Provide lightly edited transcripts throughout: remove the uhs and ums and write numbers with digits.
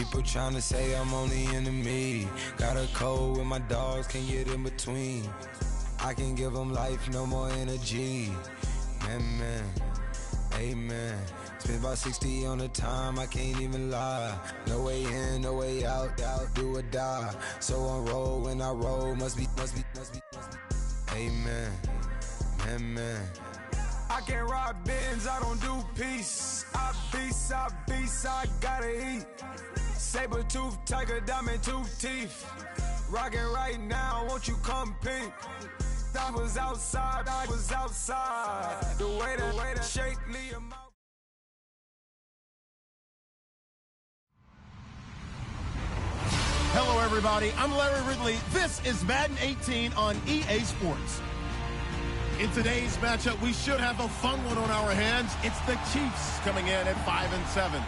People trying to say I'm on the enemy. Got a cold with my dogs, can't get in between. I can give them life, no more energy. Man, amen. Spent about 60 on the time, I can't even lie. No way in, no way out, do or die. So on roll, when I roll, must be. Amen, man. I can't ride Benz, I don't do peace. I beast, I gotta eat. Saber tooth, tiger, diamond tooth teeth. Rockin' right now, won't you come peep? I was outside. The way to shake Liam out. Hello, everybody. I'm Larry Ridley. This is Madden 18 on EA Sports. In today's matchup, we should have a fun one on our hands. It's the Chiefs coming in at 5-7.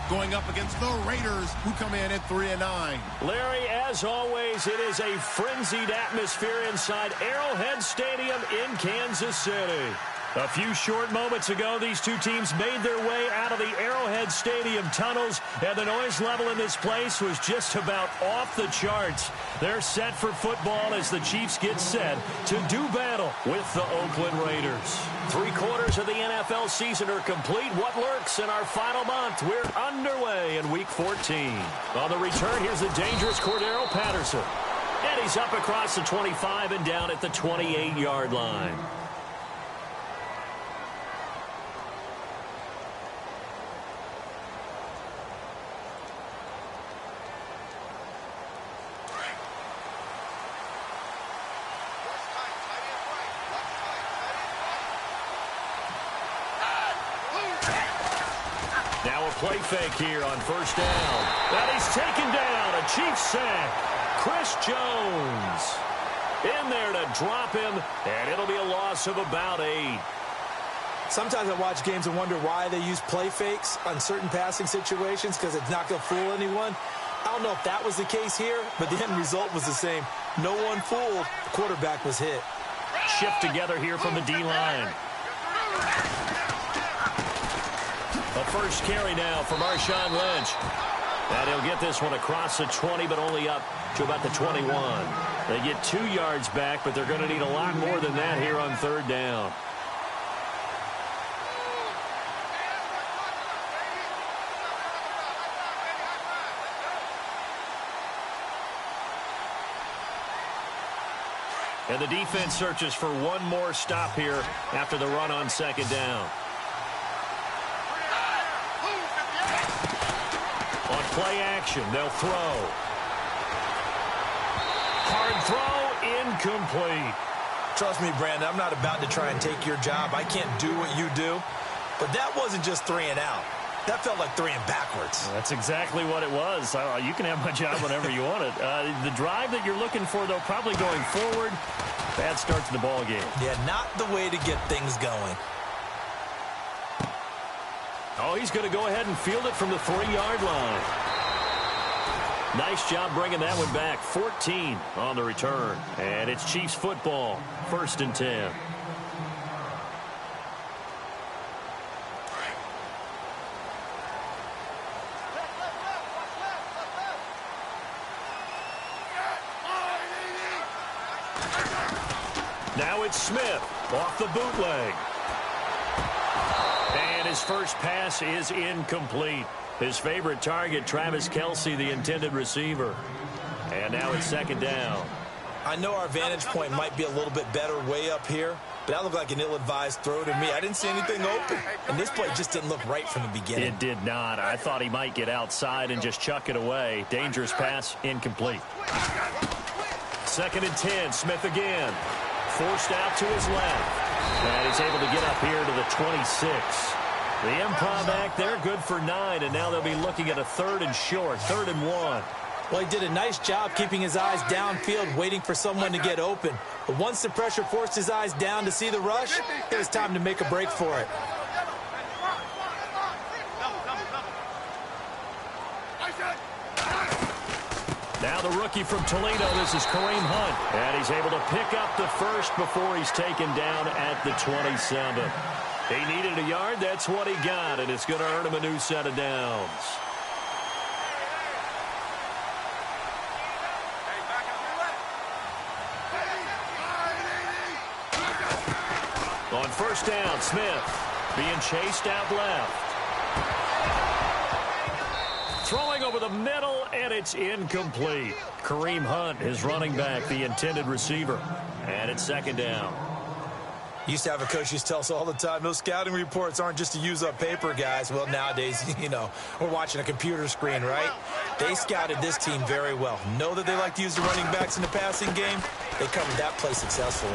Going up against the Raiders, who come in at 3-9. Larry, as always, it is a frenzied atmosphere inside Arrowhead Stadium in Kansas City. A few short moments ago, these two teams made their way out of the Arrowhead Stadium tunnels, and the noise level in this place was just about off the charts. They're set for football as the Chiefs get set to do battle with the Oakland Raiders. 3/4 of the NFL season are complete. What lurks in our final month? We're underway in Week 14. On the return, here's the dangerous Cordero Patterson. And he's up across the 25 and down at the 28-yard line. Play fake here on first down. And he's taken down. A Chiefs sack. Chris Jones in there to drop him, and it'll be a loss of about 8. Sometimes I watch games and wonder why they use play fakes on certain passing situations, because it's not going to fool anyone. I don't know if that was the case here, but the end result was the same. No one fooled. The quarterback was hit. Shift together here from the D-line. A first carry now for Marshawn Lynch. And he'll get this one across the 20, but only up to about the 21. They get 2 yards back, but they're going to need a lot more than that here on third down. And the defense searches for one more stop here after the run on second down. On play action, they'll throw. Hard throw, incomplete. Trust me, Brandon, I'm not about to try and take your job. I can't do what you do. But that wasn't just 3 and out. That felt like 3 and backwards. That's exactly what it was. You can have my job whenever you want it. The drive that you're looking for, though, probably going forward. Bad start to the ball game. Yeah, not the way to get things going. Oh, he's going to go ahead and field it from the 3-yard line. Nice job bringing that one back. 14 on the return. And it's Chiefs football. 1st and 10. Now it's Smith off the bootleg. And his first pass is incomplete. His favorite target, Travis Kelce, the intended receiver. And now it's second down. I know our vantage point might be a little bit better way up here, but that looked like an ill-advised throw to me. I didn't see anything open, and this play just didn't look right from the beginning. It did not. I thought he might get outside and just chuck it away. Dangerous pass, incomplete. 2nd and 10, Smith again. Forced out to his left. And he's able to get up here to the 26. The improv act, they're good for 9, and now they'll be looking at a 3rd and short, 3rd and 1. Well, he did a nice job keeping his eyes downfield, waiting for someone to get open. But once the pressure forced his eyes down to see the rush, it was time to make a break for it. Now the rookie from Toledo, this is Kareem Hunt. And he's able to pick up the first before he's taken down at the 27. He needed a yard, that's what he got, and it's going to earn him a new set of downs. On first down, Smith being chased out left. Throwing over the middle, and it's incomplete. Kareem Hunt is running back, the intended receiver. And it's second down. Used to have a coach used to tell us all the time, those scouting reports aren't just to use up paper, guys. Well, nowadays, we're watching a computer screen, right? They scouted this team very well. Know that they like to use the running backs in the passing game. They covered that play successfully.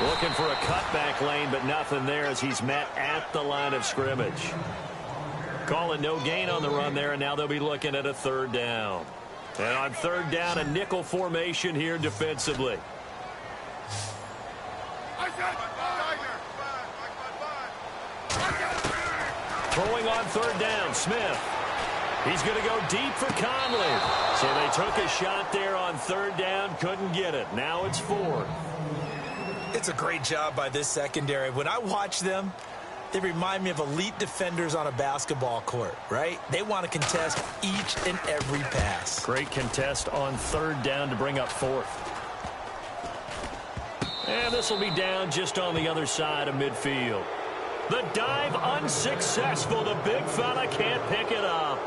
Looking for a cutback lane, but nothing there as he's met at the line of scrimmage. Calling no gain on the run there, and now they'll be looking at a third down. And on third down, a nickel formation here defensively. Throwing on third down, Smith. He's going to go deep for Conley. So they took a shot there on third down, couldn't get it. Now it's fourth. It's a great job by this secondary. When I watch them, they remind me of elite defenders on a basketball court, right? They want to contest each and every pass. Great contest on third down to bring up fourth. And this will be down just on the other side of midfield. The dive unsuccessful. The big fella can't pick it up.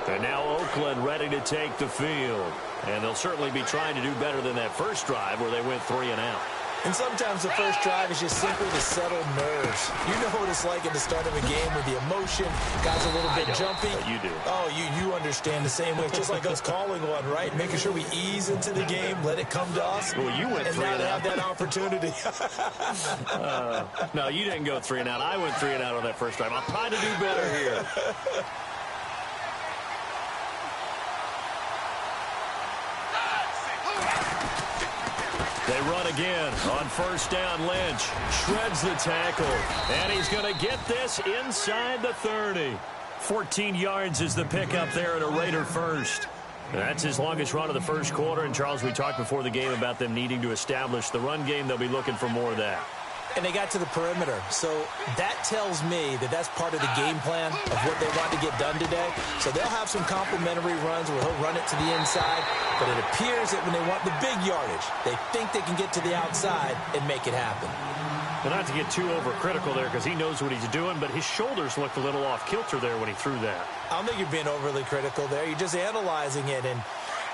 And now Oakland ready to take the field. And they'll certainly be trying to do better than that first drive where they went 3 and out. And sometimes the first drive is just simply to settle nerves. You know what it's like at the start of a game with the emotion. Guys a little bit jumpy. But you do. Oh, you understand the same way. It's just like us calling one, right? Making sure we ease into the game, let it come to us. Well, you went 3 and out. And now to have that opportunity. No, you didn't go 3 and out. I went 3 and out on that first drive. I'll try to do better here. They run again on first down. Lynch shreds the tackle, and he's going to get this inside the 30. 14 yards is the pickup there at a Raider first. That's his longest run of the first quarter. And, Charles, we talked before the game about them needing to establish the run game. They'll be looking for more of that. And they got to the perimeter. So that tells me that that's part of the game plan of what they want to get done today. So they'll have some complimentary runs where he'll run it to the inside. But it appears that when they want the big yardage, they think they can get to the outside and make it happen. But not to get too overcritical there because he knows what he's doing, but his shoulders looked a little off kilter there when he threw that. I don't think you're being overly critical there. You're just analyzing it. And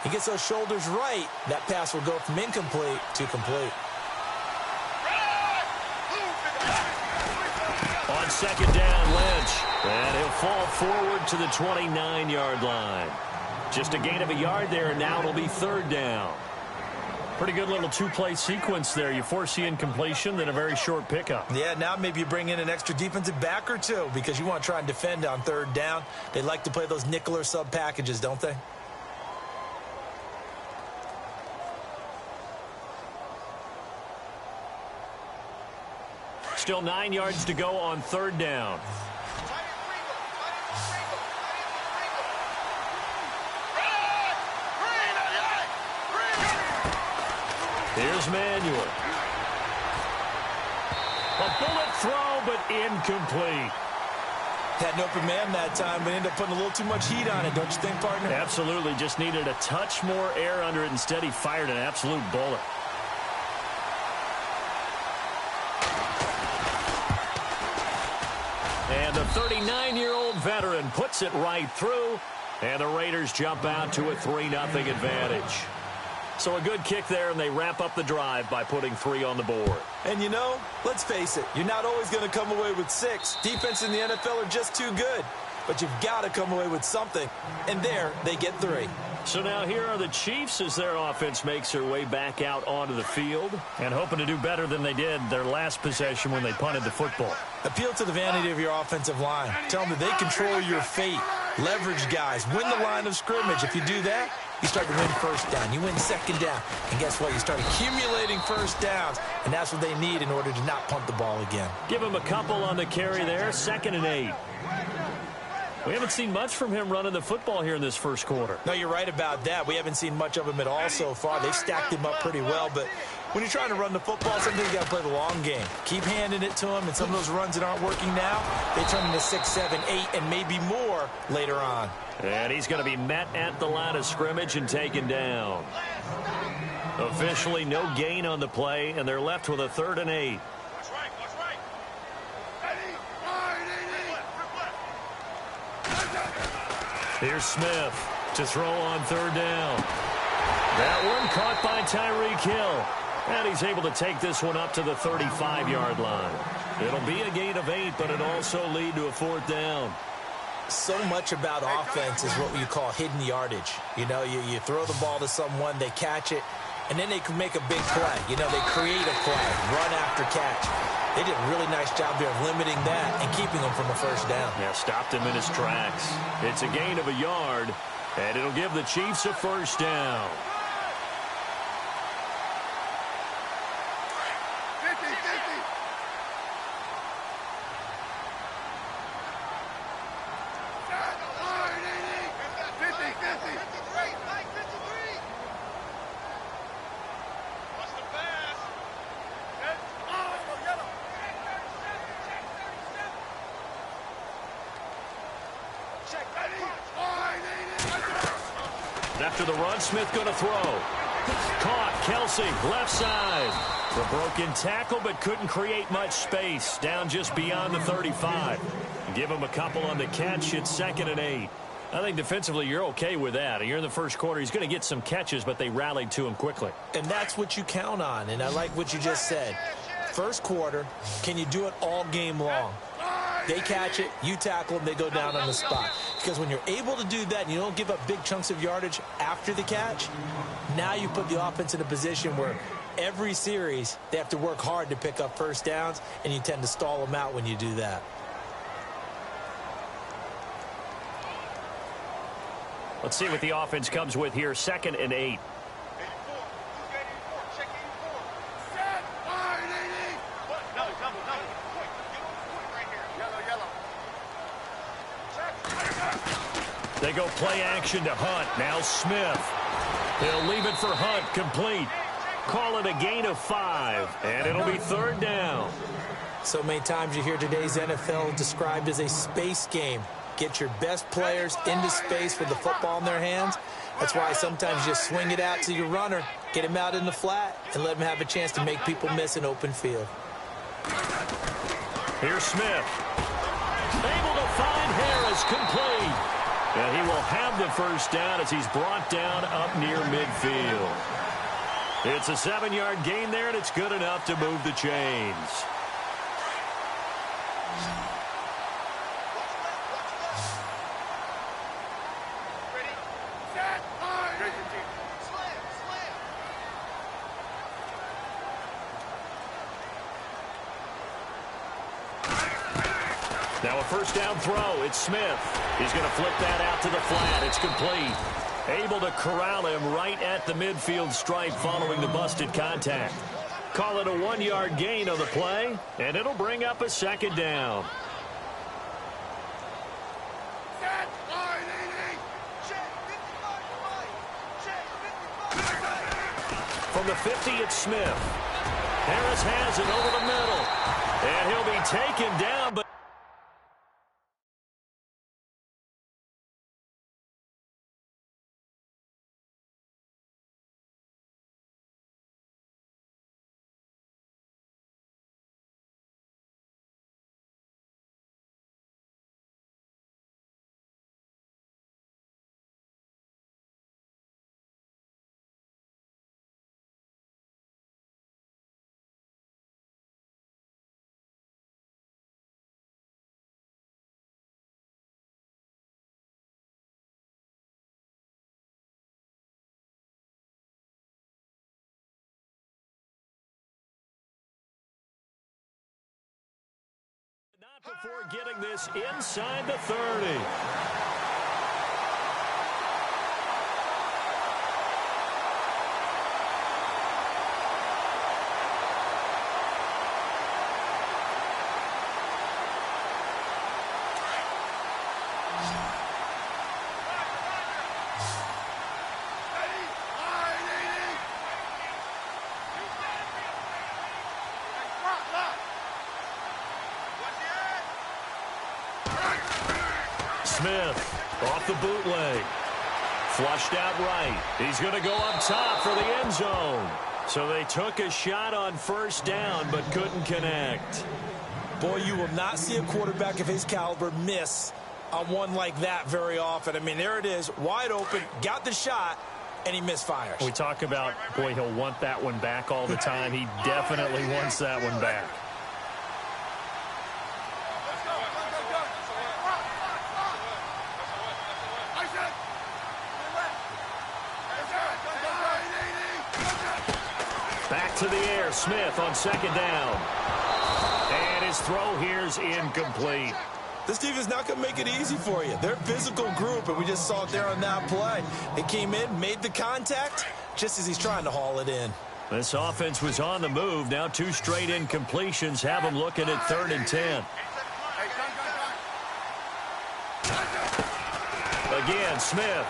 he gets those shoulders right, that pass will go from incomplete to complete. On second down, Lynch. And he'll fall forward to the 29-yard line. Just a gain of a yard there, and now it'll be third down. Pretty good little two-play sequence there. You force the incompletion, then a very short pickup. Yeah, now maybe you bring in an extra defensive back or two because you want to try and defend on third down. They like to play those nickel or sub packages, don't they? Still 9 yards to go on third down. Here's Manuel. A bullet throw, but incomplete. Had an open man that time, but ended up putting a little too much heat on it, don't you think, partner? Absolutely. Just needed a touch more air under it. Instead, he fired an absolute bullet. And the 39-year-old veteran puts it right through, and the Raiders jump out to a 3-0 advantage. So a good kick there, and they wrap up the drive by putting 3 on the board. And you know, let's face it, you're not always going to come away with 6. Defense in the NFL are just too good. But you've got to come away with something. And there, they get 3. So now here are the Chiefs as their offense makes their way back out onto the field and hoping to do better than they did their last possession when they punted the football. Appeal to the vanity of your offensive line. Tell them that they control your fate. Leverage guys. Win the line of scrimmage. If you do that, you start to win first down. You win second down. And guess what? You start accumulating first downs. And that's what they need in order to not punt the ball again. Give him a couple on the carry there. 2nd and 8. We haven't seen much from him running the football here in this first quarter. No, you're right about that. We haven't seen much of him at all so far. They've stacked him up pretty well. But when you're trying to run the football, sometimes you got to play the long game. Keep handing it to him. And some of those runs that aren't working now, they turn into 6, 7, 8, and maybe more later on. And he's going to be met at the line of scrimmage and taken down. Officially no gain on the play, and they're left with a 3rd and 8. Here's Smith to throw on third down. That one caught by Tyreek Hill. And he's able to take this one up to the 35-yard line. It'll be a gain of 8, but it also lead to a fourth down. So much about offense is what you call hidden yardage. You know, you throw the ball to someone, they catch it, and then they can make a big play. You know, they create a play, run after catch. They did a really nice job there of limiting that and keeping him from a first down. Yeah, stopped him in his tracks. It's a gain of a yard, and it'll give the Chiefs a first down. After the run, Smith going to throw. Caught, Kelsey, left side. The broken tackle, but couldn't create much space. Down just beyond the 35. Give him a couple on the catch. It's 2nd and 8. I think defensively you're okay with that. You're in the first quarter. He's going to get some catches, but they rallied to him quickly. And that's what you count on, and I like what you just said. First quarter, can you do it all game long? They catch it, you tackle them, they go down on the spot. Because when you're able to do that and you don't give up big chunks of yardage after the catch, now you put the offense in a position where every series they have to work hard to pick up first downs, and you tend to stall them out when you do that. Let's see what the offense comes with here. 2nd and 8. They go play action to Hunt. Now Smith. He'll leave it for Hunt, complete. Call it a gain of 5, and it'll be 3rd down. So many times you hear today's NFL described as a space game. Get your best players into space with the football in their hands. That's why sometimes you just swing it out to your runner, get him out in the flat, and let him have a chance to make people miss an open field. Here's Smith. Able to find Harris, complete. And he will have the first down as he's brought down up near midfield. It's a 7-yard gain there, and it's good enough to move the chains. Now a first down throw. It's Smith. He's going to flip that out to the flat. It's complete. Able to corral him right at the midfield stripe following the busted contact. Call it a 1-yard gain on the play, and it'll bring up a 2nd down. From the 50, it's Smith. Harris has it over the middle, and he'll be taken down, but not before getting this inside the 30. Smith off the bootleg. Flushed out right. He's going to go up top for the end zone. So they took a shot on first down but couldn't connect. Boy, you will not see a quarterback of his caliber miss on one like that very often. I mean, there it is, wide open, got the shot, and he misfires. We talk about, boy, he'll want that one back all the time. He definitely wants that one back. Back to the air, Smith on second down. And his throw here's incomplete. This defense is not going to make it easy for you. They're a physical group, and we just saw it there on that play. It came in, made the contact, just as he's trying to haul it in. This offense was on the move. Now 2 straight incompletions have them looking at 3rd and 10. Again, Smith.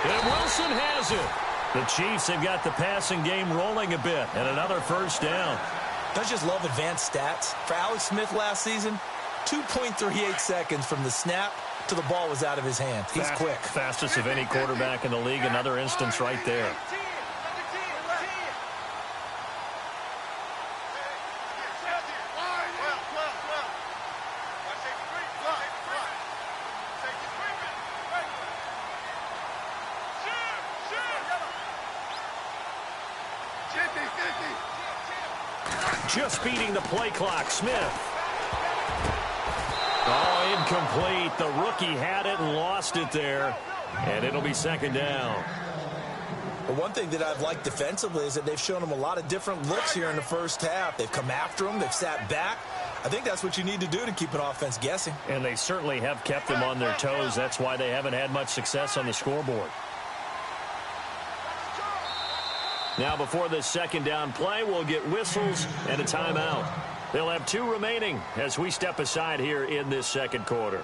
And Wilson has it. The Chiefs have got the passing game rolling a bit, and another first down. Don't you just love advanced stats? For Alex Smith last season, 2.38 seconds from the snap to the ball was out of his hand. He's quick. Fastest of any quarterback in the league. Another instance right there. Just beating the play clock, Smith. Oh, incomplete. The rookie had it and lost it there. And it'll be 2nd down. The one thing that I've liked defensively is that they've shown him a lot of different looks here in the first half. They've come after him. They've sat back. I think that's what you need to do to keep an offense guessing. And they certainly have kept them on their toes. That's why they haven't had much success on the scoreboard. Now before this 2nd down play, we'll get whistles and a timeout. They'll have 2 remaining as we step aside here in this 2nd quarter.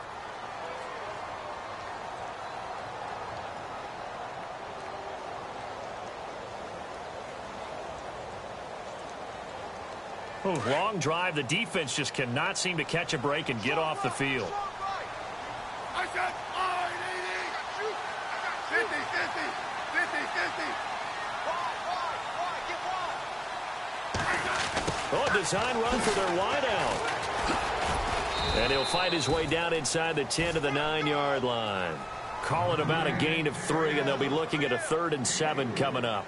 Oh, long drive. The defense just cannot seem to catch a break and get off the field. Oh, design run for their wideout. And he'll fight his way down inside the 10 to the 9-yard line. Call it about a gain of 3, and they'll be looking at a 3rd and 7 coming up.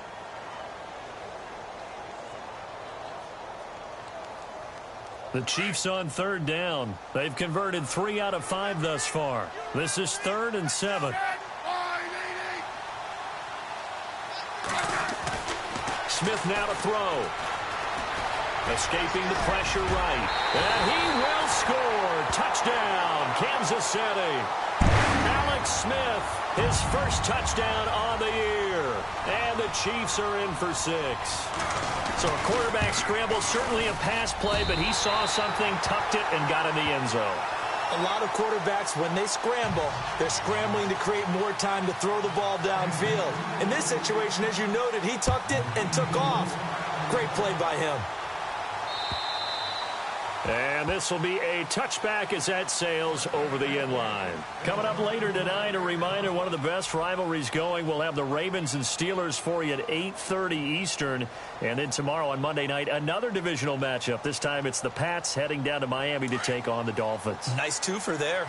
The Chiefs on 3rd down. They've converted 3 out of 5 thus far. This is 3rd and 7. Smith now to throw. Escaping the pressure right. And he will score. Touchdown, Kansas City. Alex Smith, his first touchdown on the year. And the Chiefs are in for 6. So a quarterback scramble, certainly a pass play, but he saw something, tucked it, and got in the end zone. A lot of quarterbacks, when they scramble, they're scrambling to create more time to throw the ball downfield. In this situation, as you noted, he tucked it and took off. Great play by him. And this will be a touchback as that sails over the end line. Coming up later tonight, a reminder, one of the best rivalries going. We'll have the Ravens and Steelers for you at 8:30 Eastern. And then tomorrow on Monday night, another divisional matchup. This time it's the Pats heading down to Miami to take on the Dolphins. Nice twofer there.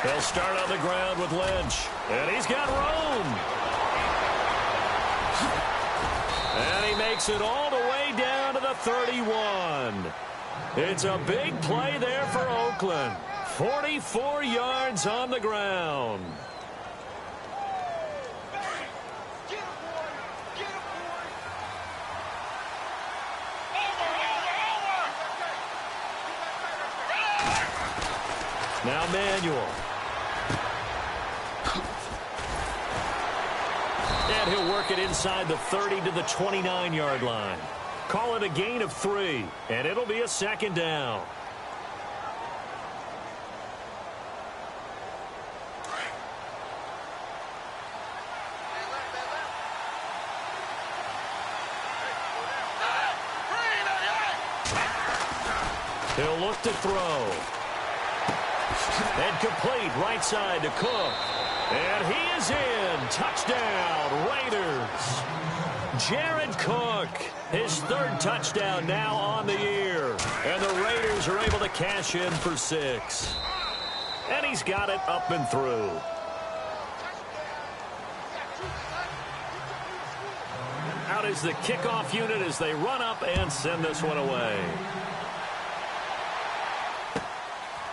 They'll start on the ground with Lynch. And he's got Rome. And he makes it all the way down to the 31. It's a big play there for Oakland. 44 yards on the ground. Now Manuel. And he'll work it inside the 30 to the 29-yard line. Call it a gain of 3, and it'll be a 2nd down. He'll look to throw. And complete right side to Cook. And he is in. Touchdown, Raiders. Jared Cook, his third touchdown now on the year. And the Raiders are able to cash in for 6. And he's got it up and through. Out is the kickoff unit as they run up and send this one away.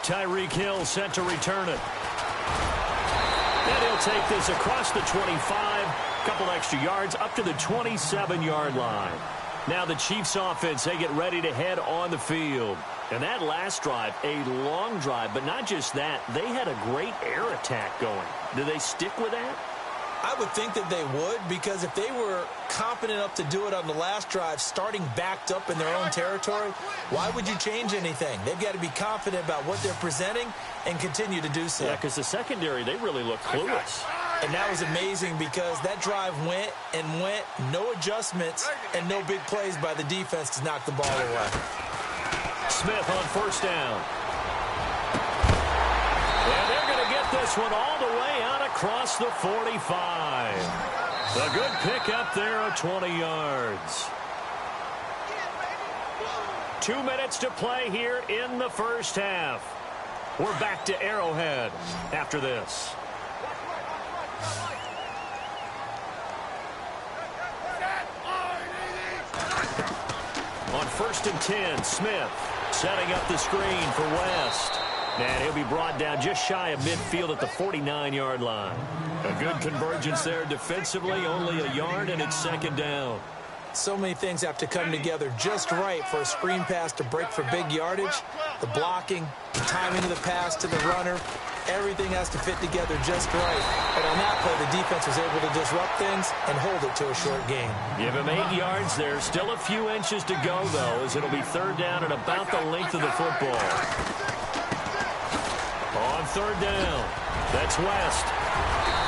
Tyreek Hill set to return it. And he'll take this across the 25, couple extra yards up to the 27-yard line. Now the Chiefs offense, they get ready to head on the field. And that last drive, a long drive, but not just that, they had a great air attack going. Do they stick with that? I would think that they would, because if they were confident enough to do it on the last drive, starting backed up in their own territory, why would you change anything? They've got to be confident about what they're presenting and continue to do so. Yeah, because the secondary, they really look clueless. And that was amazing because that drive went and went, no adjustments, and no big plays by the defense to knock the ball away. Smith on first down. And they're going to get this one all the way out across the 45. A good pickup there of 20 yards. 2 minutes to play here in the first half. We're back to Arrowhead after this. On 1st and 10, Smith setting up the screen for West. And he'll be brought down just shy of midfield at the 49-yard line. A good convergence there defensively, only a yard, and it's 2nd down. So many things have to come together just right for a screen pass to break for big yardage. The blocking, the timing of the pass to the runner, everything has to fit together just right. But on that play, the defense was able to disrupt things and hold it to a short gain. Give him 8 yards there. Still a few inches to go, though, as it'll be 3rd down and about the length of the football. On 3rd down, that's West.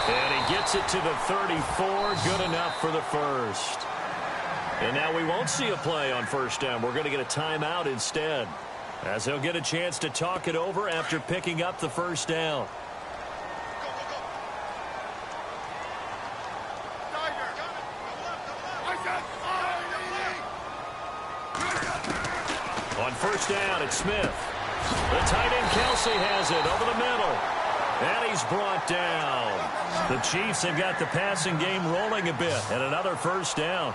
And he gets it to the 34, good enough for the first. And now we won't see a play on 1st down. We're going to get a timeout instead, as he'll get a chance to talk it over after picking up the 1st down. On 1st down, it's Smith. The tight end Kelsey has it over the middle. And he's brought down. The Chiefs have got the passing game rolling a bit. And another 1st down.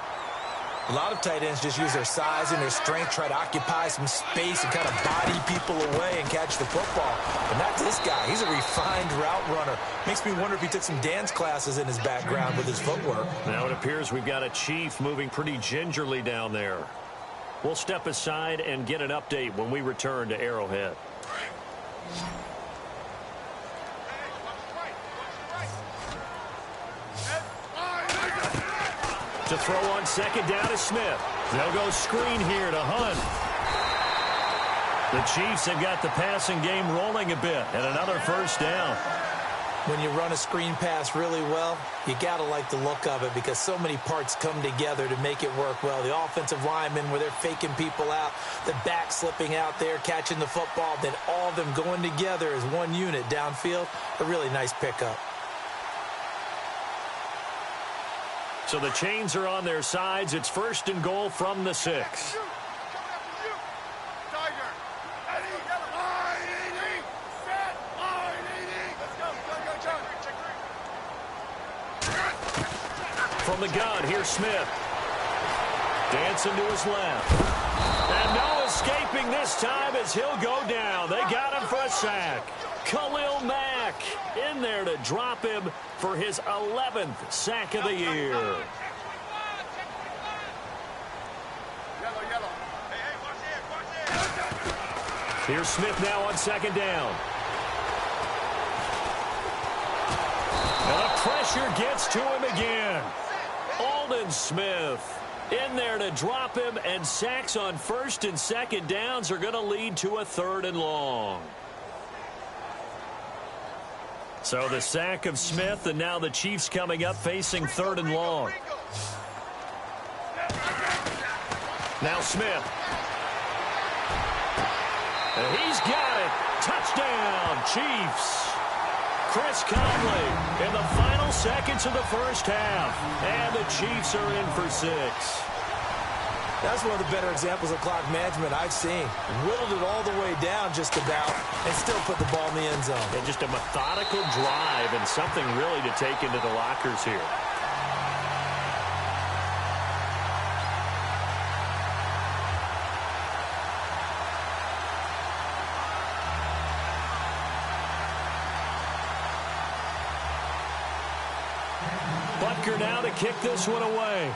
A lot of tight ends just use their size and their strength, try to occupy some space and kind of body people away and catch the football. But not this guy. He's a refined route runner. Makes me wonder if he took some dance classes in his background with his footwork. Now it appears we've got a Chief moving pretty gingerly down there. We'll step aside and get an update when we return to Arrowhead. To throw on 2nd down is Smith. They'll go screen here to Hunt. The Chiefs have got the passing game rolling a bit, and another 1st down. When you run a screen pass really well, you got to like the look of it because so many parts come together to make it work well. The offensive linemen, where they're faking people out, the back slipping out there, catching the football, then all of them going together as one unit downfield. A really nice pickup. So the chains are on their sides. It's 1st and goal from the 6. From the gun, here's Smith. Dancing to his left. And no escaping this time as he'll go down. They got him for a sack. Khalil Mack in there to drop him for his 11th sack of the year. Here's Smith now on 2nd down. And the pressure gets to him again. Aldon Smith in there to drop him, and sacks on 1st and 2nd downs are going to lead to a 3rd and long. So the sack of Smith, and now the Chiefs coming up facing 3rd and long. Now Smith. And he's got it. Touchdown, Chiefs. Chris Conley in the final seconds of the first half, and the Chiefs are in for 6. That's one of the better examples of clock management I've seen. Whittled it all the way down just about and still put the ball in the end zone. And just a methodical drive and something really to take into the lockers here. Butker now to kick this one away.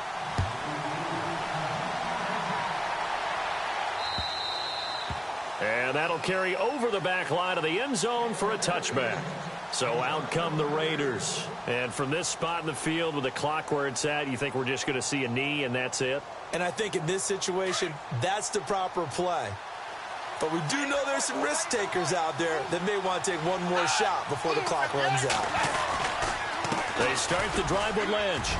And that'll carry over the back line of the end zone for a touchback. So out come the Raiders. And from this spot in the field with the clock where it's at, you think we're just going to see a knee and that's it? And I think in this situation, that's the proper play. But we do know there's some risk takers out there that may want to take one more shot before the clock runs out. They start the drive with Lynch.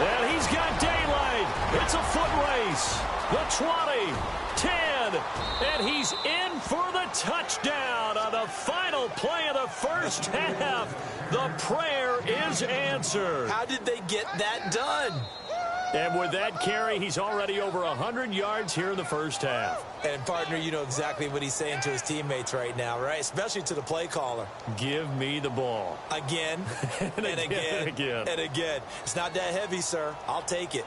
And he's got daylight. It's a foot race. The 20, 10, and he's in for the touchdown on the final play of the first half. The prayer is answered. How did they get that done? And with that carry, he's already over 100 yards here in the first half. And, partner, you know exactly what he's saying to his teammates right now, right? Especially to the play caller. Give me the ball. Again, and again, and again. It's not that heavy, sir. I'll take it.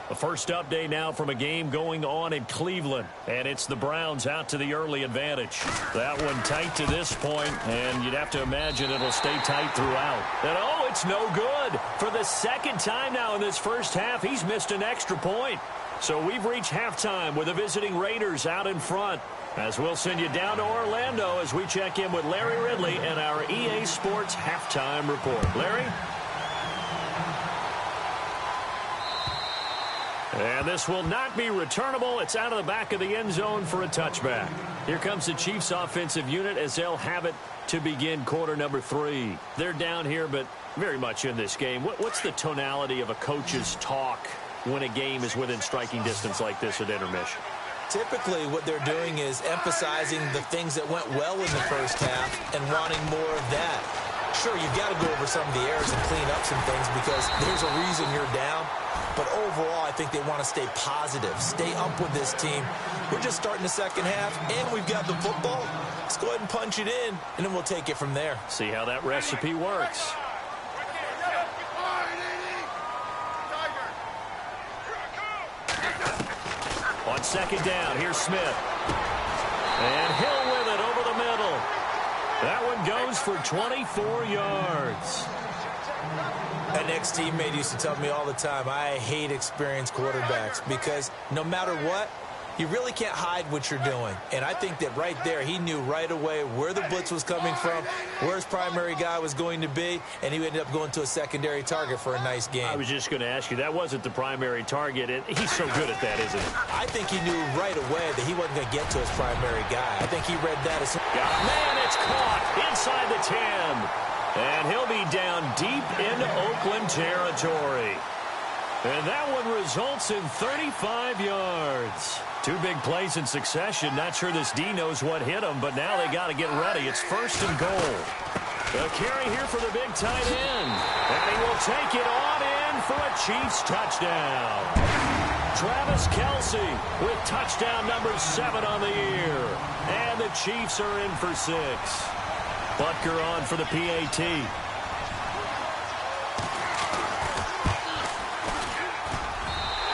The first update now from a game going on in Cleveland. And it's the Browns out to the early advantage. That one tight to this point, and you'd have to imagine it'll stay tight throughout. And, oh, it's no good. For the second time now in this first half, he's missed an extra point. So we've reached halftime with the visiting Raiders out in front. As we'll send you down to Orlando as we check in with Larry Ridley and our EA Sports halftime report. Larry? And this will not be returnable. It's out of the back of the end zone for a touchback. Here comes the Chiefs offensive unit as they'll have it to begin quarter number 3. They're down here, but very much in this game. What's the tonality of a coach's talk when a game is within striking distance like this at intermission? Typically, what they're doing is emphasizing the things that went well in the first half and wanting more of that. Sure, you've got to go over some of the errors and clean up some things because there's a reason you're down. But overall, I think they want to stay positive, stay up with this team. We're just starting the second half, and we've got the football. Let's go ahead and punch it in, and then we'll take it from there. See how that recipe works. On second down, here's Smith. And Hill with it over the middle. That one goes for 24 yards. An ex-teammate used to tell me all the time, I hate experienced quarterbacks because no matter what, you really can't hide what you're doing. And I think that right there, he knew right away where the blitz was coming from, where his primary guy was going to be, and he ended up going to a secondary target for a nice game. I was just going to ask you, that wasn't the primary target, and he's so good at that, isn't he? I think he knew right away that he wasn't going to get to his primary guy. I think he read that as... Man, it's caught inside the 10. And he'll be down deep into Oakland territory. And that one results in 35 yards. 2 big plays in succession. Not sure this D knows what hit him, but now they got to get ready. It's first and goal. The carry here for the big tight end. And he will take it on in for a Chiefs touchdown. Travis Kelce with touchdown number 7 on the year. And the Chiefs are in for 6. Butker on for the PAT.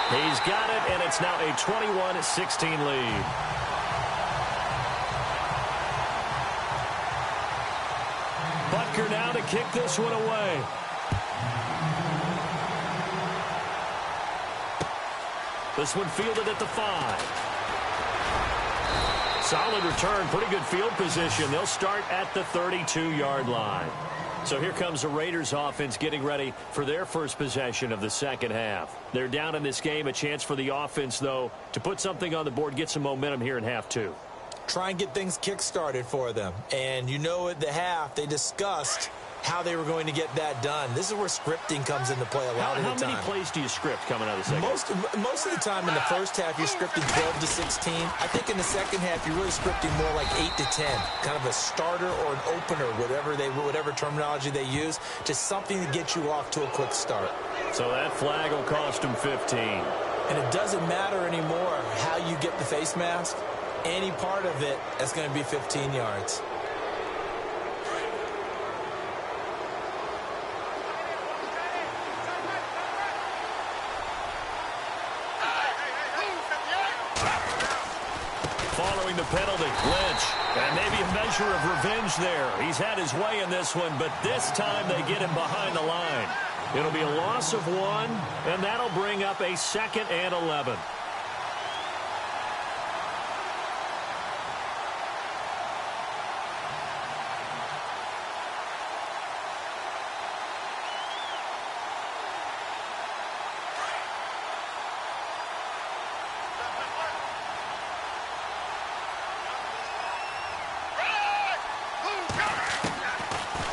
He's got it, and it's now a 21-16 lead. Butker now to kick this one away. This one fielded at the 5. Solid return, pretty good field position. They'll start at the 32-yard line. So here comes the Raiders offense getting ready for their first possession of the second half. They're down in this game. A chance for the offense, though, to put something on the board, get some momentum here in half 2. Try and get things kick-started for them. And you know at the half, they discussed how they were going to get that done. This is where scripting comes into play a lot of the time. How many plays do you script coming out of the second? Most of the time in the first half, you're scripting 12 to 16. I think in the second half, you're really scripting more like 8 to 10, kind of a starter or an opener, whatever terminology they use, just something to get you off to a quick start. So that flag will cost them 15. And it doesn't matter anymore how you get the face mask. Any part of it, that's going to be 15 yards. Following the penalty, Lynch. And maybe a measure of revenge there. He's had his way in this one, but this time they get him behind the line. It'll be a loss of 1, and that'll bring up a 2nd and 11.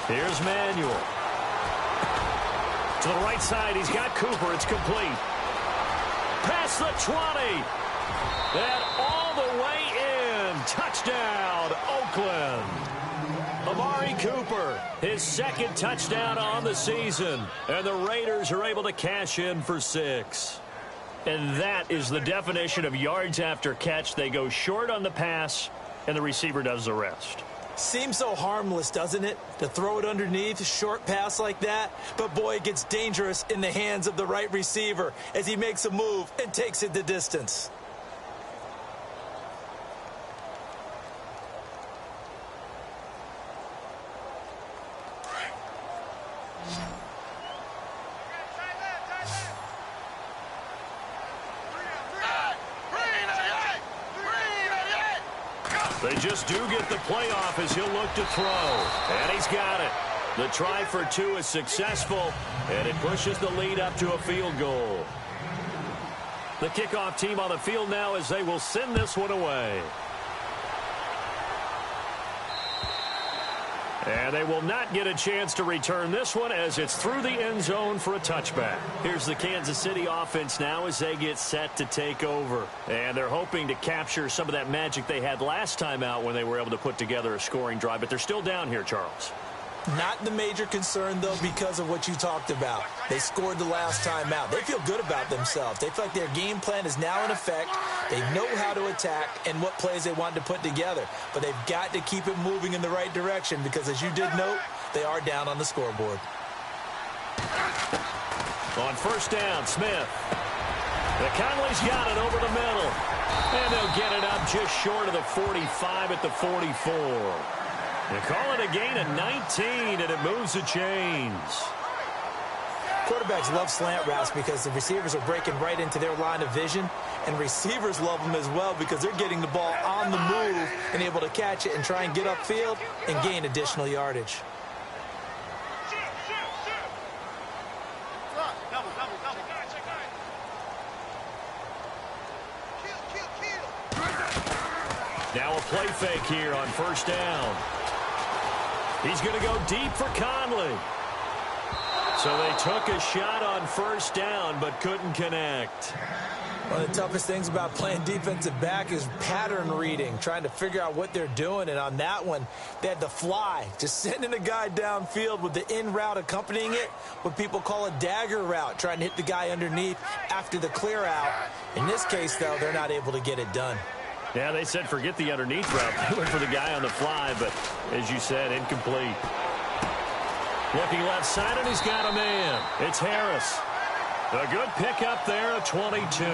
Here's Manuel. To the right side, he's got Cooper. It's complete. Past the 20. And all the way in. Touchdown, Oakland. Amari Cooper, his 2nd touchdown on the season. And the Raiders are able to cash in for 6. And that is the definition of yards after catch. They go short on the pass, and the receiver does the rest. Seems so harmless, doesn't it, to throw it underneath, a short pass like that? But, boy, it gets dangerous in the hands of the right receiver as he makes a move and takes it the distance. They just do get the playoff as he'll look to throw. And he's got it. The try for 2 is successful, and it pushes the lead up to a field goal. The kickoff team on the field now as they will send this one away. And they will not get a chance to return this one as it's through the end zone for a touchback. Here's the Kansas City offense now as they get set to take over. And they're hoping to capture some of that magic they had last time out when they were able to put together a scoring drive. But they're still down here, Charles. Not the major concern, though, because of what you talked about. They scored the last time out. They feel good about themselves. They feel like their game plan is now in effect. They know how to attack and what plays they want to put together. But they've got to keep it moving in the right direction because, as you did note, they are down on the scoreboard. On first down, Smith. The Conley's got it over the middle. And they'll get it up just short of the 45 at the 44. They call it a gain of 19, and it moves the chains. Quarterbacks love slant routes because the receivers are breaking right into their line of vision, and receivers love them as well because they're getting the ball on the move and able to catch it and try and get upfield and gain additional yardage. Now a play fake here on first down. He's going to go deep for Conley. So they took a shot on first down but couldn't connect. One of the toughest things about playing defensive back is pattern reading, trying to figure out what they're doing. And on that one, they had the fly, just sending a guy downfield with the in route accompanying it, what people call a dagger route, trying to hit the guy underneath after the clear out. In this case, though, they're not able to get it done. Yeah, they said forget the underneath route. They went for the guy on the fly, but as you said, incomplete. Looking left side, and he's got a man. It's Harris. A good pickup there at 22.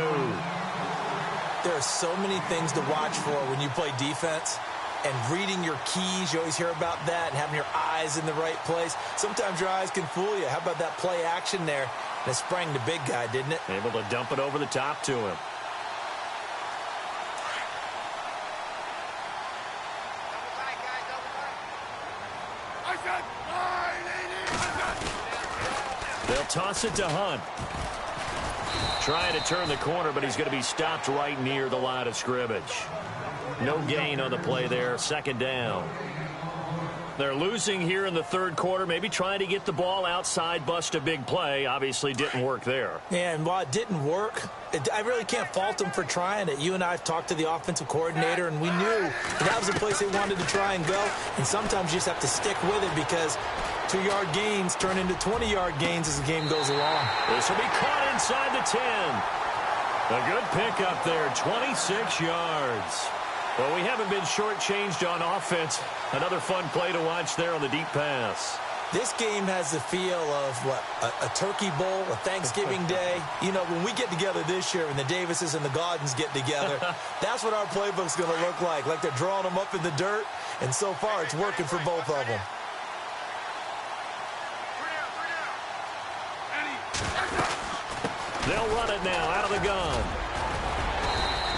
There are so many things to watch for when you play defense. And reading your keys, you always hear about that, and having your eyes in the right place. Sometimes your eyes can fool you. How about that play action there? And it sprang the big guy, didn't it? Able to dump it over the top to him. They'll toss it to Hunt. Trying to turn the corner, but he's going to be stopped right near the line of scrimmage. No gain on the play there. Second down. They're losing here in the third quarter, maybe trying to get the ball outside, bust a big play. Obviously didn't work there. Yeah, and while it didn't work, I really can't fault them for trying it. You and I have talked to the offensive coordinator, and we knew that was the place they wanted to try and go. And sometimes you just have to stick with it because 2-yard gains turn into 20-yard gains as the game goes along. This will be caught inside the 10. A good pickup there, 26 yards. Well, we haven't been shortchanged on offense. Another fun play to watch there on the deep pass. This game has the feel of, what, a turkey bowl, a Thanksgiving day. You know, when we get together this year and the Davises and the Gaudens get together, that's what our playbook's going to look like they're drawing them up in the dirt. And so far, it's working for both of them. They'll run it now out of the gun.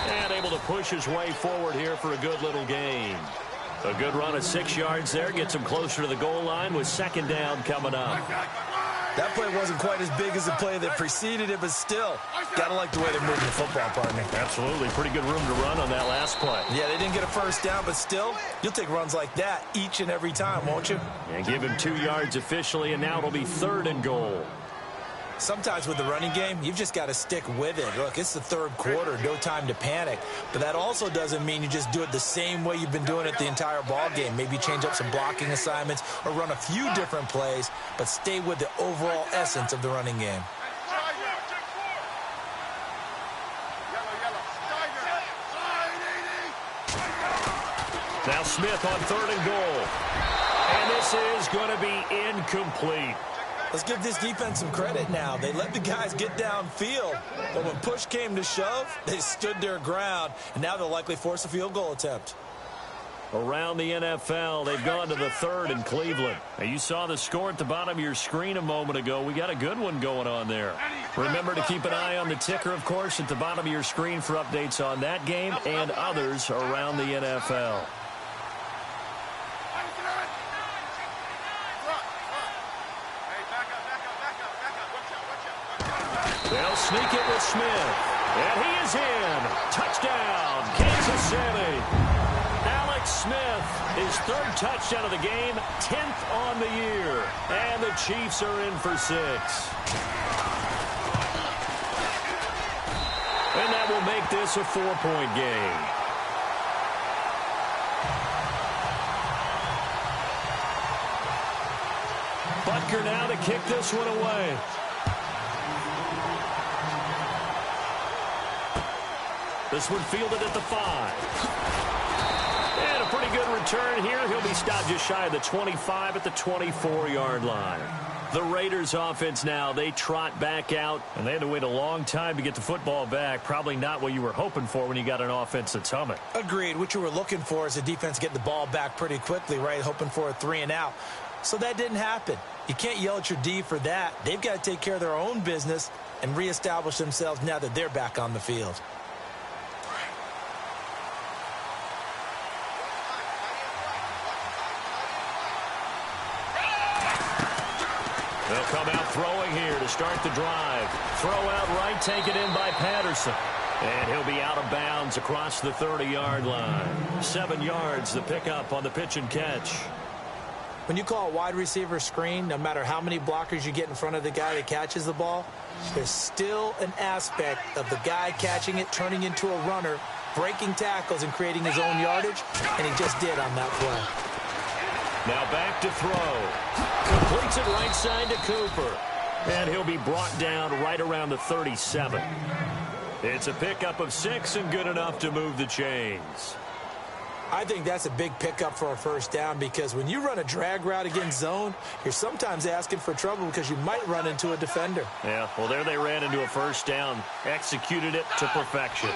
And able to push his way forward here for a good little gain. A good run of 6 yards there. Gets him closer to the goal line with second down coming up. That play wasn't quite as big as the play that preceded it, but still, got to like the way they're moving the football, partner. Absolutely. Pretty good room to run on that last play. Yeah, they didn't get a first down, but still, you'll take runs like that each and every time, won't you? And give him 2 yards officially, and now it'll be third and goal. Sometimes with the running game, you've just got to stick with it. Look, it's the third quarter, no time to panic. But that also doesn't mean you just do it the same way you've been doing it the entire ball game. Maybe change up some blocking assignments or run a few different plays, but stay with the overall essence of the running game. Now Smith on third and goal. And this is going to be incomplete. Let's give this defense some credit now. They let the guys get downfield, but when push came to shove, they stood their ground, and now they'll likely force a field goal attempt. Around the NFL, they've gone to the third in Cleveland. Now, you saw the score at the bottom of your screen a moment ago. We got a good one going on there. Remember to keep an eye on the ticker, of course, at the bottom of your screen for updates on that game and others around the NFL. They'll sneak it with Smith. And he is in. Touchdown, Kansas City. Alex Smith, his third touchdown of the game, 10th on the year. And the Chiefs are in for 6. And that will make this a 4-point game. Butker now to kick this one away. This one fielded at the 5. And a pretty good return here. He'll be stopped just shy of the 25 at the 24-yard line. The Raiders offense now, they trot back out, and they had to wait a long time to get the football back. Probably not what you were hoping for when you got an offense that's humming. Agreed. What you were looking for is the defense getting the ball back pretty quickly, right? Hoping for a 3 and out. So that didn't happen. You can't yell at your D for that. They've got to take care of their own business and reestablish themselves now that they're back on the field. They'll come out throwing here to start the drive. Throw out right, taken in by Patterson. And he'll be out of bounds across the 30-yard line. 7 yards, the pickup on the pitch and catch. When you call a wide receiver screen, no matter how many blockers you get in front of the guy that catches the ball, there's still an aspect of the guy catching it, turning into a runner, breaking tackles and creating his own yardage, and he just did on that play. Now back to throw. Completes it right side to Cooper. And he'll be brought down right around the 37. It's a pickup of 6 and good enough to move the chains. I think that's a big pickup for a first down because when you run a drag route against zone, you're sometimes asking for trouble because you might run into a defender. Yeah, well, there they ran into a first down. Executed it to perfection.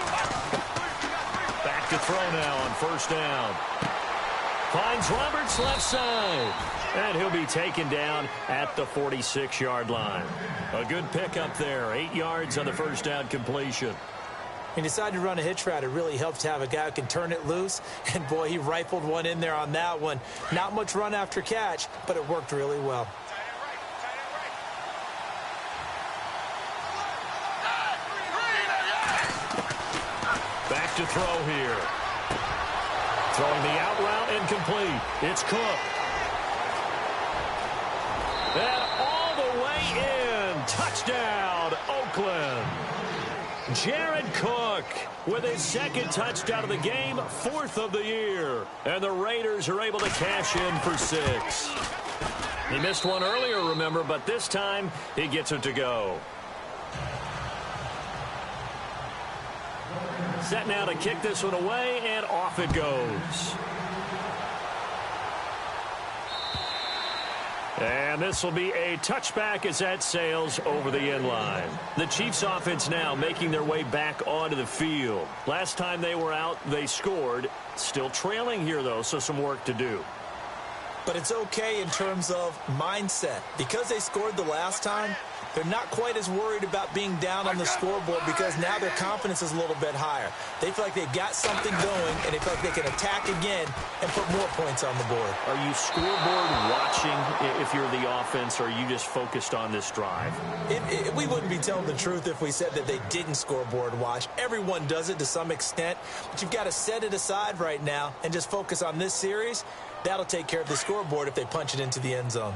Back to throw now on first down. Finds Roberts left side. And he'll be taken down at the 46-yard line. A good pickup there. 8 yards on the first down completion. He decided to run a hitch route. It really helps to have a guy who can turn it loose. And, boy, he rifled one in there on that one. Not much run after catch, but it worked really well. Back to throw here. Throwing the out route incomplete. It's Cook. Touchdown, Oakland. Jared Cook with his second touchdown of the game, 4th of the year. And the Raiders are able to cash in for 6. He missed one earlier, remember, but this time he gets it to go. Set now to kick this one away, and off it goes. And this will be a touchback as that sails over the end line. The Chiefs offense now making their way back onto the field. Last time they were out, they scored. Still trailing here, though, so some work to do. But it's okay in terms of mindset. Because they scored the last time, they're not quite as worried about being down on the scoreboard because now their confidence is a little bit higher. They feel like they've got something going, and they feel like they can attack again and put more points on the board. Are you scoreboard watching if you're the offense, or are you just focused on this drive? We wouldn't be telling the truth if we said that they didn't scoreboard watch. Everyone does it to some extent, but you've got to set it aside right now and just focus on this series. That'll take care of the scoreboard if they punch it into the end zone.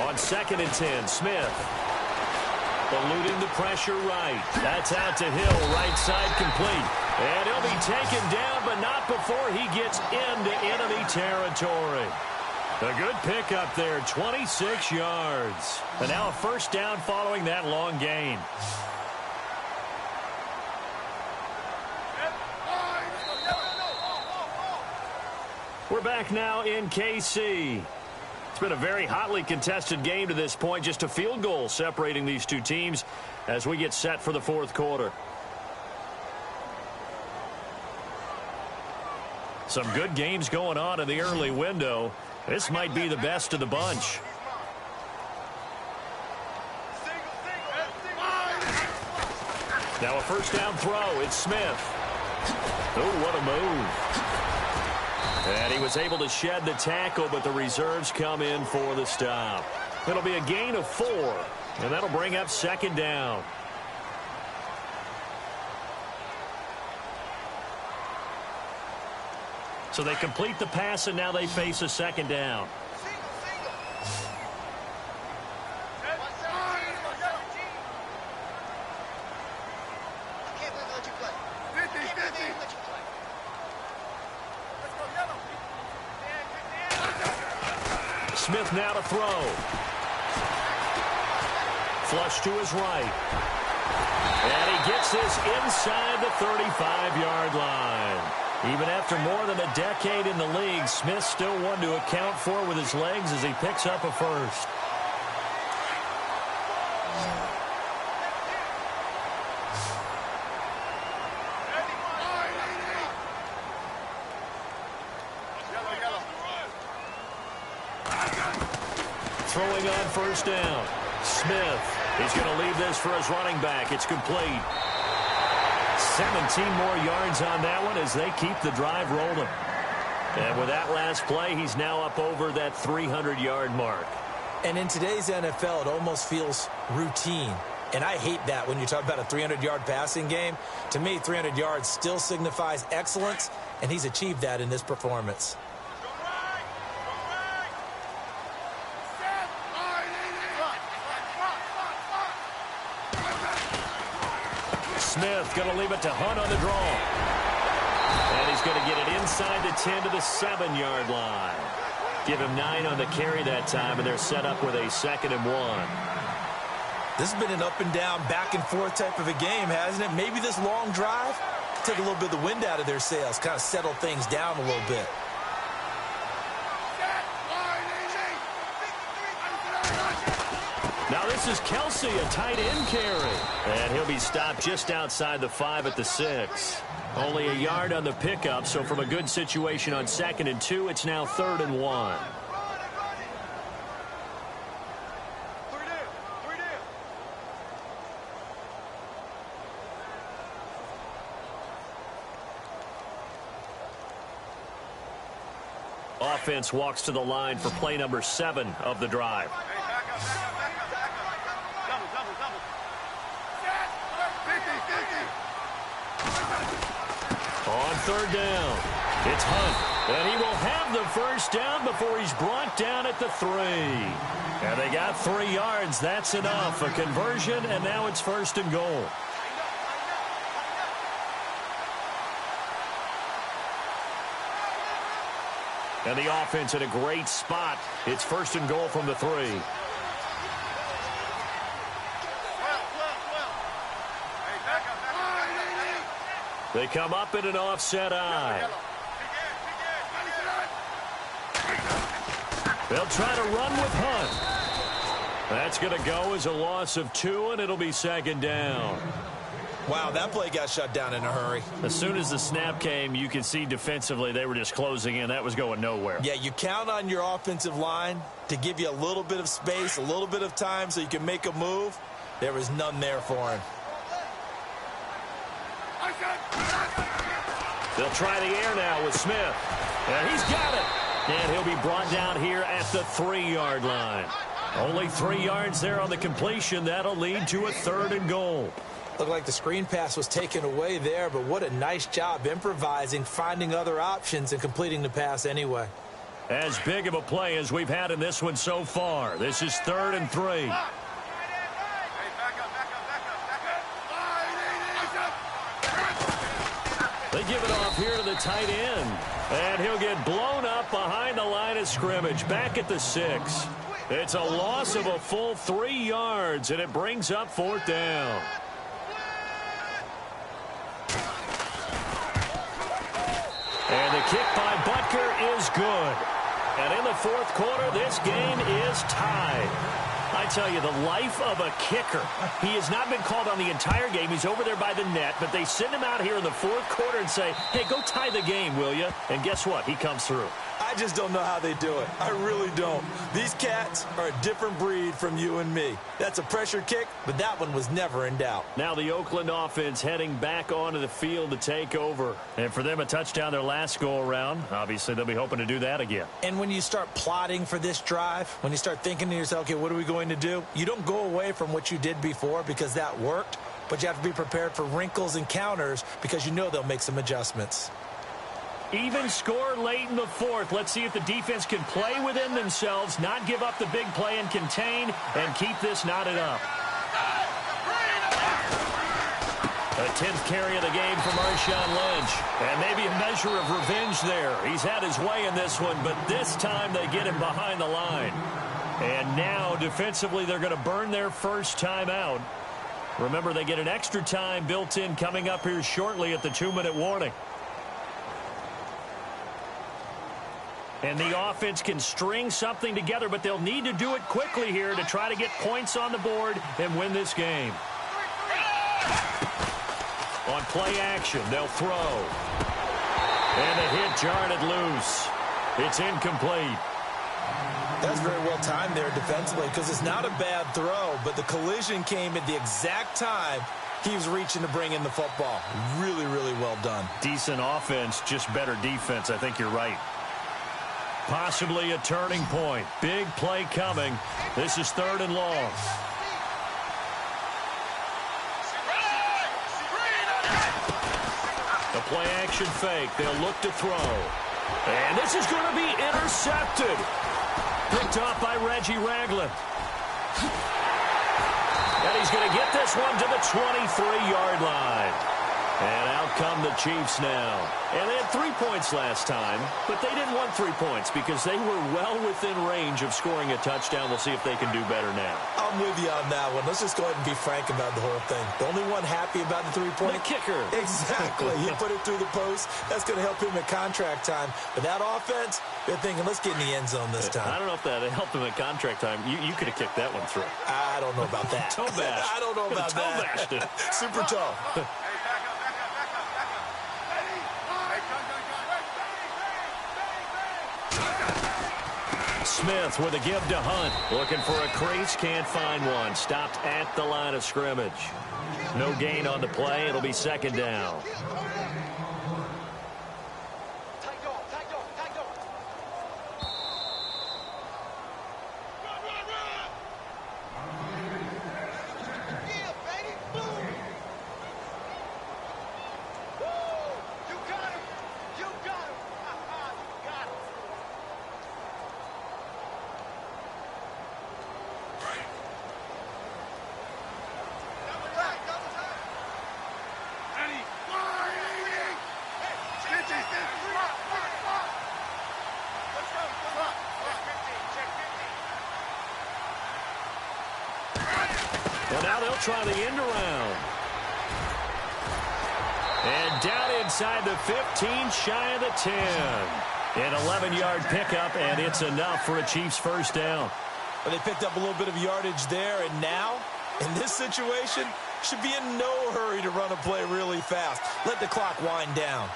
On 2nd and 10, Smith. Eluding the pressure right. That's out to Hill, right side complete. And he'll be taken down, but not before he gets into enemy territory. A good pickup there, 26 yards. And now a first down following that long gain. We're back now in KC. It's been a very hotly contested game to this point. Just a field goal separating these two teams as we get set for the 4th quarter. Some good games going on in the early window. This might be the best of the bunch. Now a first down throw. It's Smith. Oh, what a move. And he was able to shed the tackle, but the reserves come in for the stop. It'll be a gain of 4, and that'll bring up 2nd down. So they complete the pass, and now they face a 2nd down. Smith now to throw. Flush to his right. And he gets this inside the 35-yard line. Even after more than a decade in the league, Smith still one to account for with his legs as he picks up a first. Throwing on first down. Smith. He's going to leave this for his running back. It's complete. 17 more yards on that one as they keep the drive rolling. And with that last play, he's now up over that 300-yard mark. And in today's NFL, it almost feels routine. And I hate that when you talk about a 300-yard passing game. To me, 300 yards still signifies excellence, and he's achieved that in this performance. Smith going to leave it to Hunt on the draw. And he's going to get it inside the 10 to the 7-yard line. Give him 9 on the carry that time, and they're set up with a 2nd and 1. This has been an up and down, back and forth type of a game, hasn't it? Maybe this long drive take a little bit of the wind out of their sails, kind of settle things down a little bit. Now this is Kelsey, a tight end carry. And he'll be stopped just outside the 5 at the 6. Only a yard on the pickup, so from a good situation on 2nd and 2, it's now 3rd and 1. Offense walks to the line for play number 7 of the drive. On third down, it's Hunt, and he will have the first down before he's brought down at the 3. And they got 3 yards. That's enough. A conversion, and now it's first and goal. And the offense in a great spot. It's first and goal from the 3. They come up in an offset eye. They'll try to run with Hunt. That's going to go as a loss of 2, and it'll be second down. Wow, that play got shut down in a hurry. As soon as the snap came, you could see defensively they were just closing in. That was going nowhere. Yeah, you count on your offensive line to give you a little bit of space, a little bit of time so you can make a move. There was none there for him. They'll try the air now with Smith. And he's got it. And he'll be brought down here at the 3-yard line. Only 3 yards there on the completion. That'll lead to a third and goal. Looked like the screen pass was taken away there, but what a nice job improvising, finding other options, and completing the pass anyway. As big of a play as we've had in this one so far. This is 3rd and 3. They give it off here to the tight end. And he'll get blown up behind the line of scrimmage, back at the 6. It's a loss of a full 3 yards, and it brings up 4th down. And the kick by Butker is good. And in the 4th quarter, this game is tied. I tell you, the life of a kicker. He has not been called on the entire game. He's over there by the net, but they send him out here in the 4th quarter and say, hey, go tie the game, will you? And guess what? He comes through. I just don't know how they do it. I really don't. These cats are a different breed from you and me. That's a pressure kick, but that one was never in doubt. Now the Oakland offense heading back onto the field to take over. And for them, a touchdown their last go-around. Obviously, they'll be hoping to do that again. And when you start plotting for this drive, when you start thinking to yourself, okay, what are we going to do? You don't go away from what you did before because that worked, but you have to be prepared for wrinkles and counters because you know they'll make some adjustments. Even score late in the 4th. Let's see if the defense can play within themselves, not give up the big play and contain, and keep this knotted up. The 10th carry of the game for Marshawn Lynch. And maybe a measure of revenge there. He's had his way in this one, but this time they get him behind the line. And now, defensively, they're going to burn their first time out. Remember, they get an extra time built in coming up here shortly at the 2-minute warning. And the offense can string something together, but they'll need to do it quickly here to try to get points on the board and win this game. On play action, they'll throw. And the hit jarred it loose. It's incomplete. That's very well timed there defensively because it's not a bad throw, but the collision came at the exact time he was reaching to bring in the football. Really, really well done. Decent offense, just better defense. I think you're right. Possibly a turning point. Big play coming. This is 3rd and long. The play action fake. They'll look to throw. And this is going to be intercepted. Picked off by Reggie Ragland. And he's going to get this one to the 23-yard line. And out come the Chiefs now. And they had 3 points last time, but they didn't want 3 points because they were well within range of scoring a touchdown. We'll see if they can do better now. I'm with you on that one. Let's just go ahead and be frank about the whole thing. The only one happy about the 3-point. The kicker. Exactly. He put it through the post. That's going to help him at contract time. But that offense, they're thinking, let's get in the end zone this time. I don't know if that helped him at contract time. You could have kicked that one through. I don't know about that. Toe bash. I don't know about that. Toe bashed it. Super toe. Smith with a give to Hunt. Looking for a crease, can't find one. Stopped at the line of scrimmage. No gain on the play. It'll be 2nd down. And now they'll try the end around. And down inside the 15, shy of the 10. An 11-yard pickup, and it's enough for a Chiefs first down. Well, they picked up a little bit of yardage there, and now, in this situation, should be in no hurry to run a play really fast. Let the clock wind down.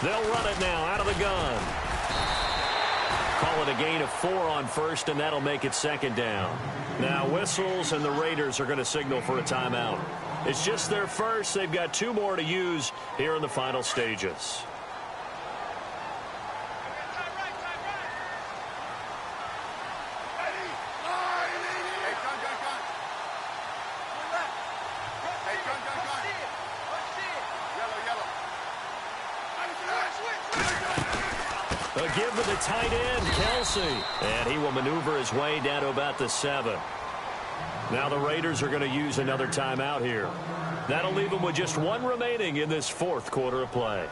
They'll run it now out of the gun. Call it a gain of 4 on first, and that'll make it second down. Now whistles, and the Raiders are going to signal for a timeout. It's just their first. They've got 2 more to use here in the final stages. A give to the tight end, Kelsey. And he will maneuver his way down to about the 7. Now the Raiders are going to use another timeout here. That'll leave them with just 1 remaining in this 4th quarter of play.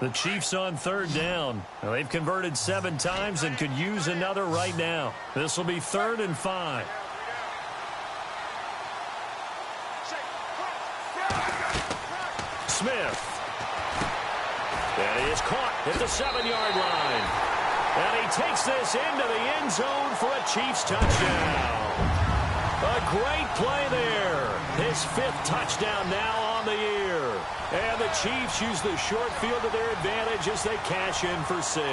The Chiefs on 3rd down. Now, they've converted 7 times and could use another right now. This will be 3rd and 5. Smith. And he is caught at the 7-yard line. And he takes this into the end zone for a Chiefs touchdown. A great play there. His 5th touchdown now on the year. And the Chiefs use the short field to their advantage as they cash in for 6.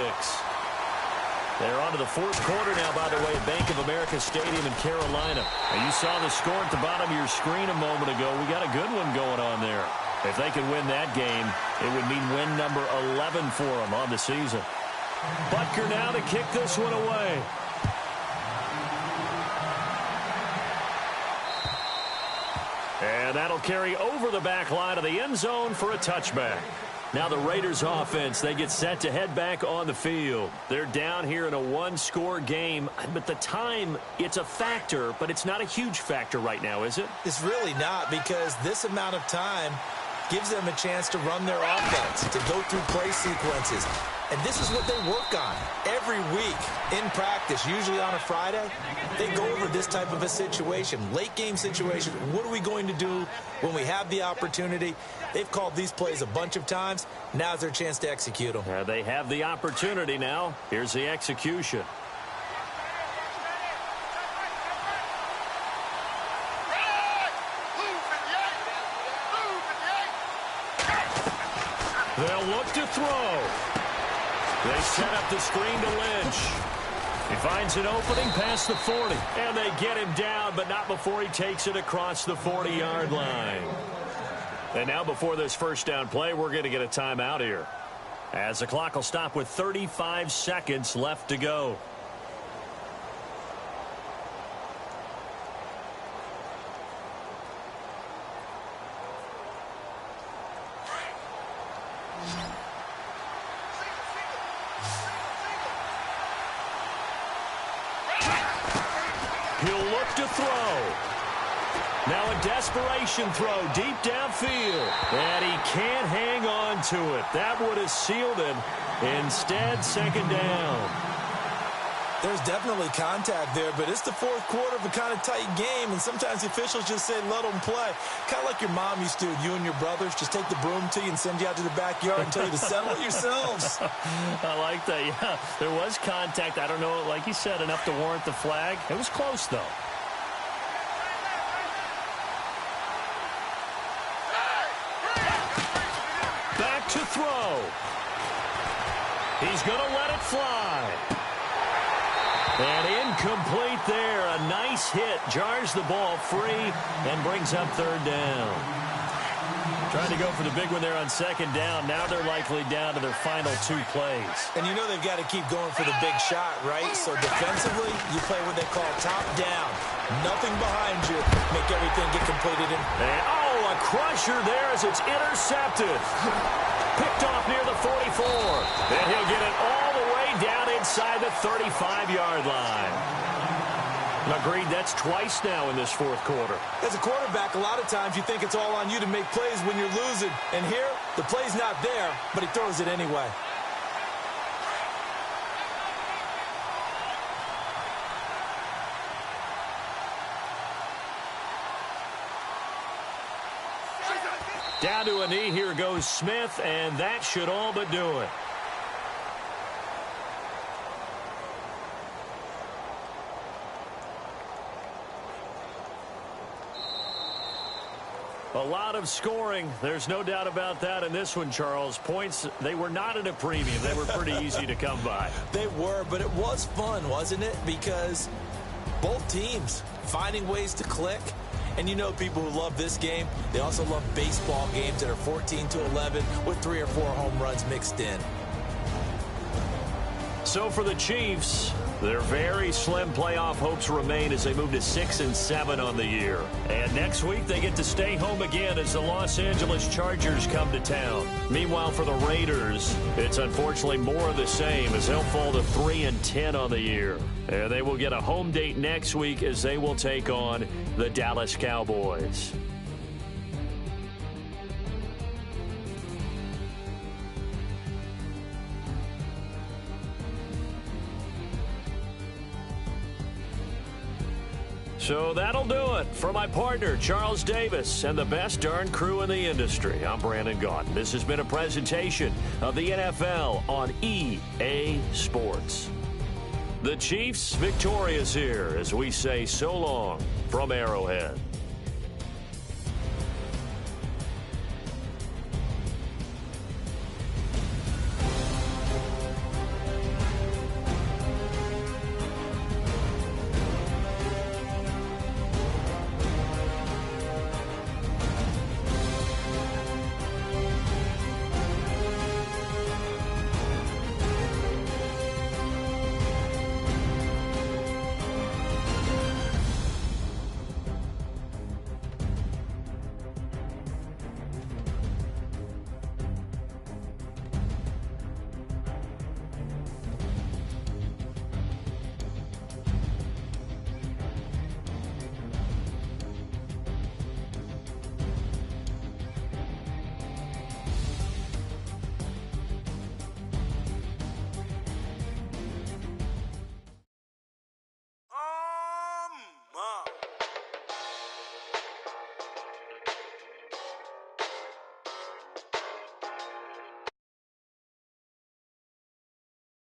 They're on to the 4th quarter now, by the way, at Bank of America Stadium in Carolina. And you saw the score at the bottom of your screen a moment ago. We got a good one going on there. If they can win that game, it would mean win number 11 for them on the season. Butker now to kick this one away. And that'll carry over the back line of the end zone for a touchback. Now the Raiders offense, they get set to head back on the field. They're down here in a 1-score game, but the time, it's a factor, but it's not a huge factor right now, is it? It's really not, because this amount of time gives them a chance to run their offense, to go through play sequences. And this is what they work on every week in practice, usually on a Friday. They go over this type of a situation, late-game situation. What are we going to do when we have the opportunity? They've called these plays a bunch of times. Now's their chance to execute them. They have the opportunity now. Here's the execution. They'll look to throw. They set up the screen to Lynch. He finds an opening past the 40. And they get him down, but not before he takes it across the 40-yard line. And now before this first down play, we're going to get a timeout here, as the clock will stop with 35 seconds left to go. He'll look to throw. Now a desperation throw deep downfield. And he can't hang on to it. That would have sealed him. Instead, second down. There's definitely contact there, but it's the 4th quarter of a kind of tight game, and sometimes the officials just say, let them play. Kind of like your mom used to, you and your brothers, just take the broom to you and send you out to the backyard and tell you to settle it yourselves. I like that, yeah. There was contact. I don't know, like you said, enough to warrant the flag. It was close, though. Back to throw. He's going to let it fly. And incomplete there. A nice hit. Jars the ball free and brings up third down. Trying to go for the big one there on second down. Now they're likely down to their final 2 plays. And you know they've got to keep going for the big shot, right? So defensively, you play what they call top down. Nothing behind you. Make everything get completed. And, a crusher there as it's intercepted. Picked off near the 44. And he'll get it all the way down inside the 35-yard line. Agreed, that's twice now in this fourth quarter. As a quarterback, a lot of times you think it's all on you to make plays when you're losing. And here, the play's not there, but he throws it anyway. Down to a knee, here goes Smith, and that should all but do it. A lot of scoring. There's no doubt about that in this one, Charles. Points, they were not at a premium. They were pretty easy to come by. They were, but it was fun, wasn't it? Because both teams finding ways to click. And you know people who love this game, they also love baseball games that are 14-11 with 3 or 4 home runs mixed in. So for the Chiefs, their very slim playoff hopes remain as they move to 6-7 on the year. And next week, they get to stay home again as the Los Angeles Chargers come to town. Meanwhile, for the Raiders, it's unfortunately more of the same as they'll fall to 3-10 on the year. And they will get a home date next week as they will take on the Dallas Cowboys. So that'll do it. For my partner, Charles Davis, and the best darn crew in the industry, I'm Brandon Gaudin. This has been a presentation of the NFL on EA Sports. The Chiefs victorious here as we say so long from Arrowhead.